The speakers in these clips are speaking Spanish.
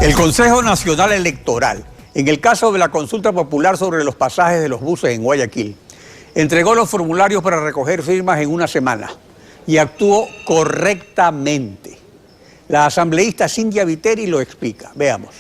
El Consejo Nacional Electoral, en el caso de la consulta popular sobre los pasajes de los buses en Guayaquil, entregó los formularios para recoger firmas en una semana y actuó correctamente. La asambleísta Cintia Viteri lo explica. Veamos.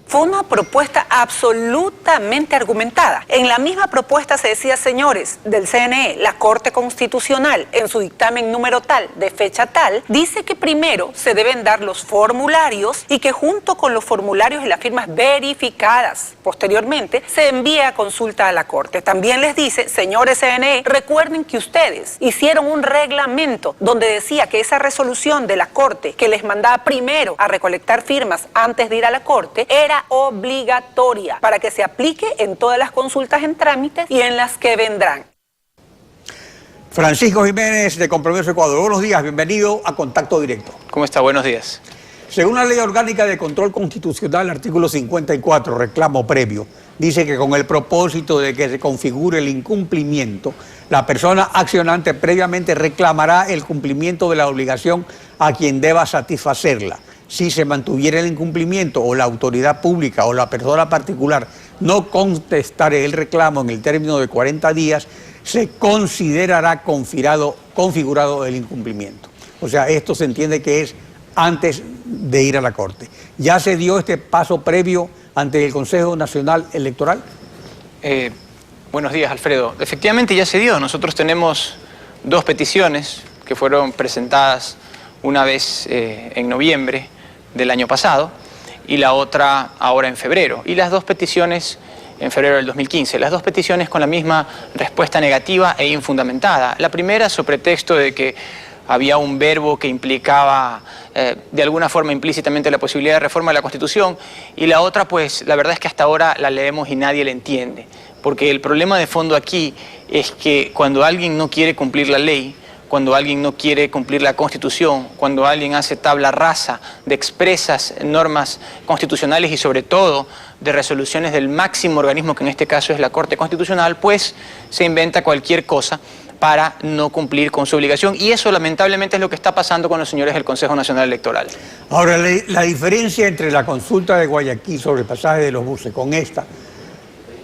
Fue una propuesta absolutamente argumentada. En la misma propuesta se decía, señores del CNE, la Corte Constitucional, en su dictamen número tal, de fecha tal, dice que primero se deben dar los formularios y que junto con los formularios y las firmas verificadas posteriormente se envíe a consulta a la Corte. También les dice, señores CNE, recuerden que ustedes hicieron un reglamento donde decía que esa resolución de la Corte que les mandaba primero a recolectar firmas antes de ir a la Corte era obligatoria para que se aplique en todas las consultas en trámites y en las que vendrán. Francisco Jiménez, de Compromiso Ecuador. Buenos días, bienvenido a Contacto Directo. ¿Cómo está? Buenos días. Según la Ley Orgánica de Control Constitucional, artículo 54, reclamo previo, dice que con el propósito de que se configure el incumplimiento, la persona accionante previamente reclamará el cumplimiento de la obligación a quien deba satisfacerla. Si se mantuviera el incumplimiento o la autoridad pública o la persona particular no contestare el reclamo en el término de 40 días, se considerará configurado el incumplimiento. O sea, esto se entiende que es antes de ir a la Corte. ¿Ya se dio este paso previo ante el Consejo Nacional Electoral? Buenos días, Alfredo. Efectivamente ya se dio. Nosotros tenemos dos peticiones que fueron presentadas una vez en noviembre del año pasado y la otra ahora en febrero. Y las dos peticiones en febrero del 2015. Las dos peticiones con la misma respuesta negativa e infundamentada. La primera sobre pretexto de que había un verbo que implicaba de alguna forma implícitamente la posibilidad de reforma de la Constitución, y la otra, pues la verdad es que hasta ahora la leemos y nadie la entiende. Porque el problema de fondo aquí es que cuando alguien no quiere cumplir la ley, cuando alguien no quiere cumplir la Constitución, cuando alguien hace tabla rasa de expresas normas constitucionales y sobre todo de resoluciones del máximo organismo, que en este caso es la Corte Constitucional, pues se inventa cualquier cosa para no cumplir con su obligación. Y eso lamentablemente es lo que está pasando con los señores del Consejo Nacional Electoral. Ahora, la diferencia entre la consulta de Guayaquil sobre el pasaje de los buses con esta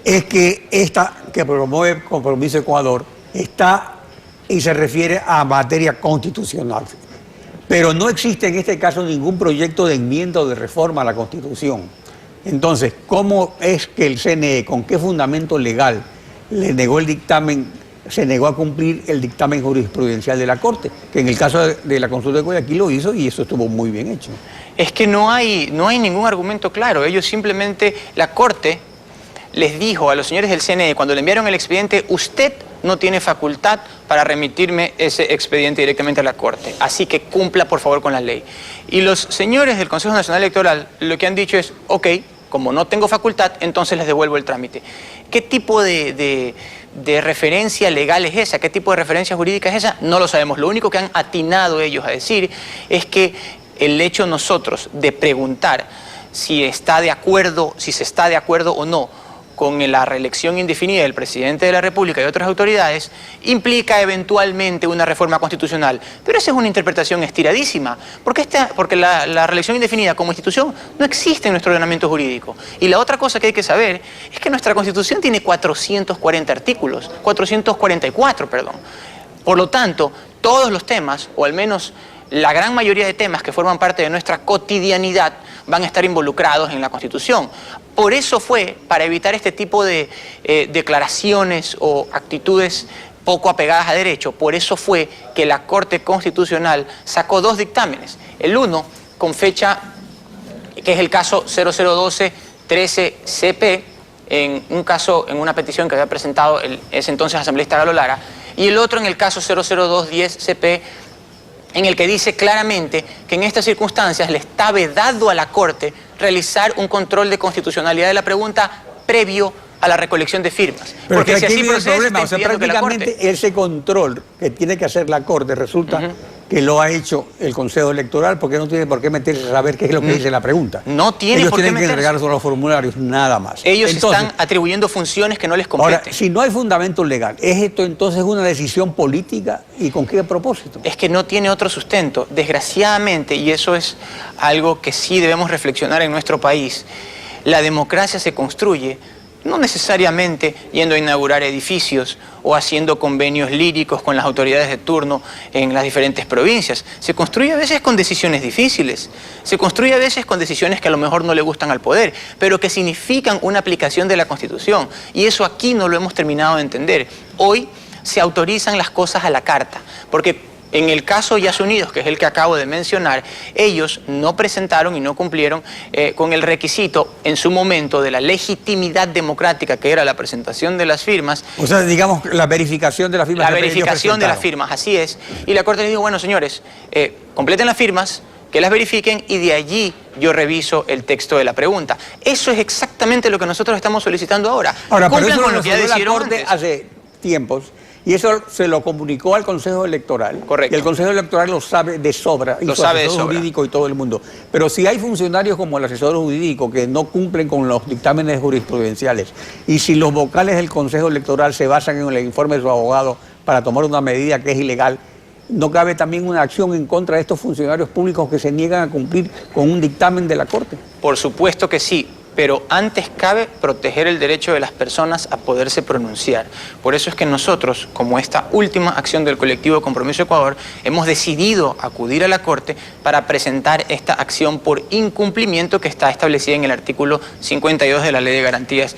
es que esta que promueve Compromiso Ecuador está y se refiere a materia constitucional. Pero no existe en este caso ningún proyecto de enmienda o de reforma a la Constitución. Entonces, ¿cómo es que el CNE, con qué fundamento legal le negó el dictamen, se negó a cumplir el dictamen jurisprudencial de la Corte? Que en el caso de la consulta de Guayaquil lo hizo y eso estuvo muy bien hecho. Es que no hay ningún argumento claro. Ellos simplemente, la Corte les dijo a los señores del CNE, cuando le enviaron el expediente, usted no tiene facultad para remitirme ese expediente directamente a la Corte. Así que cumpla, por favor, con la ley. Y los señores del Consejo Nacional Electoral lo que han dicho es, ok, como no tengo facultad, entonces les devuelvo el trámite. ¿Qué tipo de referencia legal es esa? ¿Qué tipo de referencia jurídica es esa? No lo sabemos. Lo único que han atinado ellos a decir es que el hecho nosotros de preguntar si se está de acuerdo o no con la reelección indefinida del presidente de la República y otras autoridades, implica eventualmente una reforma constitucional. Pero esa es una interpretación estiradísima, porque la reelección indefinida como institución no existe en nuestro ordenamiento jurídico. Y la otra cosa que hay que saber es que nuestra Constitución tiene 440 artículos, 444, perdón. Por lo tanto, todos los temas, o al menos la gran mayoría de temas que forman parte de nuestra cotidianidad, van a estar involucrados en la Constitución. Por eso fue, para evitar este tipo de declaraciones o actitudes poco apegadas a derecho, por eso fue que la Corte Constitucional sacó dos dictámenes. El uno, con fecha, que es el caso 0012-13-CP, en una petición que había presentado ese entonces asambleísta Galo Lara, y el otro en el caso 00210-CP, en el que dice claramente que en estas circunstancias le está vedado a la Corte realizar un control de constitucionalidad de la pregunta previo a la recolección de firmas. Pero porque si aquí así viene el procede, problema, o sea, prácticamente Corte... ese control que tiene que hacer la Corte resulta que lo ha hecho el Consejo Electoral, porque no tiene por qué meterse a saber qué es lo que dice la pregunta. No tiene Ellos por qué tienen que meterse. entregar solo los formularios, nada más. Ellos Entonces, están atribuyendo funciones que no les competen. ahora, si no hay fundamento legal, ¿es esto entonces una decisión política? ¿Y con qué propósito? Es que no tiene otro sustento. Desgraciadamente, y eso es algo que sí debemos reflexionar en nuestro país, la democracia se construye no necesariamente yendo a inaugurar edificios o haciendo convenios líricos con las autoridades de turno en las diferentes provincias. Se construye a veces con decisiones difíciles, se construye a veces con decisiones que a lo mejor no le gustan al poder, pero que significan una aplicación de la Constitución. Y eso aquí no lo hemos terminado de entender. Hoy se autorizan las cosas a la carta, porque en el caso Yas Unidos, que es el que acabo de mencionar, ellos no presentaron y no cumplieron con el requisito en su momento de la legitimidad democrática, que era la presentación de las firmas. O sea, digamos, la verificación de las firmas. La verificación de las firmas, así es. Y la Corte les dijo, bueno, señores, completen las firmas, que las verifiquen y de allí yo reviso el texto de la pregunta. Eso es exactamente lo que nosotros estamos solicitando ahora. Ahora, pero cumplan eso con lo lo que ya resolvió la decidieron Corte antes. hace tiempos. Y eso se lo comunicó al Consejo Electoral. Correcto. Y el Consejo Electoral lo sabe de sobra. Y Lo su sabe de asesor sobra. jurídico y todo el mundo. Pero si hay funcionarios como el asesor jurídico que no cumplen con los dictámenes jurisprudenciales, y si los vocales del Consejo Electoral se basan en el informe de su abogado para tomar una medida que es ilegal, ¿no cabe también una acción en contra de estos funcionarios públicos que se niegan a cumplir con un dictamen de la Corte? Por supuesto que sí, pero antes cabe proteger el derecho de las personas a poderse pronunciar. Por eso es que nosotros, como esta última acción del colectivo Compromiso Ecuador, hemos decidido acudir a la Corte para presentar esta acción por incumplimiento que está establecida en el artículo 52 de la Ley de Garantías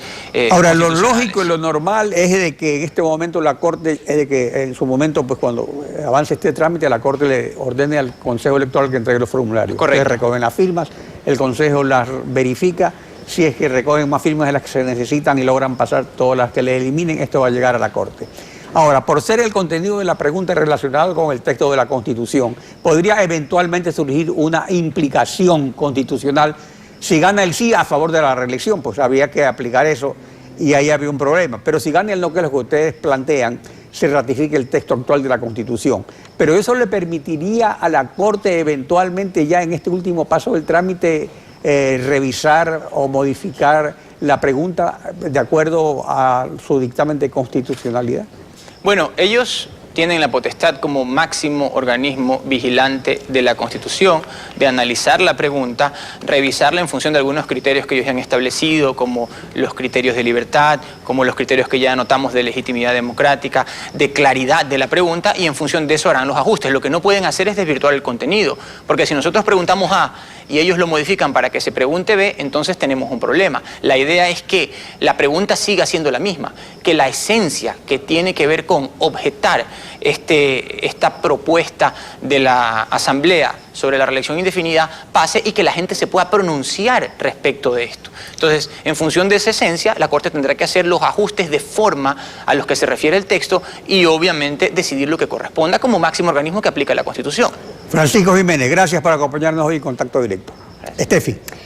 Ahora, lo Constitucionales. lógico y lo normal es de que en este momento la Corte, es de que en su momento, pues cuando avance este trámite, la Corte le ordene al Consejo Electoral que entregue los formularios. Correcto. Ustedes recogen las firmas, el Consejo las verifica. Si es que recogen más firmas de las que se necesitan y logran pasar todas las que le eliminen, esto va a llegar a la Corte. Ahora, por ser el contenido de la pregunta relacionado con el texto de la Constitución, podría eventualmente surgir una implicación constitucional si gana el sí a favor de la reelección, pues habría que aplicar eso y ahí había un problema. Pero si gana el no, que es lo que ustedes plantean, se ratifique el texto actual de la Constitución. Pero eso le permitiría a la Corte eventualmente ya en este último paso del trámite revisar o modificar la pregunta de acuerdo a su dictamen de constitucionalidad. Bueno, ellos tienen la potestad como máximo organismo vigilante de la Constitución de analizar la pregunta, revisarla en función de algunos criterios que ellos ya han establecido, como los criterios de libertad, como los criterios que ya anotamos de legitimidad democrática, de claridad de la pregunta, y en función de eso harán los ajustes. Lo que no pueden hacer es desvirtuar el contenido, porque si nosotros preguntamos A y ellos lo modifican para que se pregunte B, entonces tenemos un problema. La idea es que la pregunta siga siendo la misma, que la esencia que tiene que ver con objetar esta propuesta de la Asamblea sobre la reelección indefinida pase y que la gente se pueda pronunciar respecto de esto. Entonces, en función de esa esencia, la Corte tendrá que hacer los ajustes de forma a los que se refiere el texto y obviamente decidir lo que corresponda como máximo organismo que aplica la Constitución. Francisco Jiménez, gracias por acompañarnos hoy en Contacto Directo. Estefi.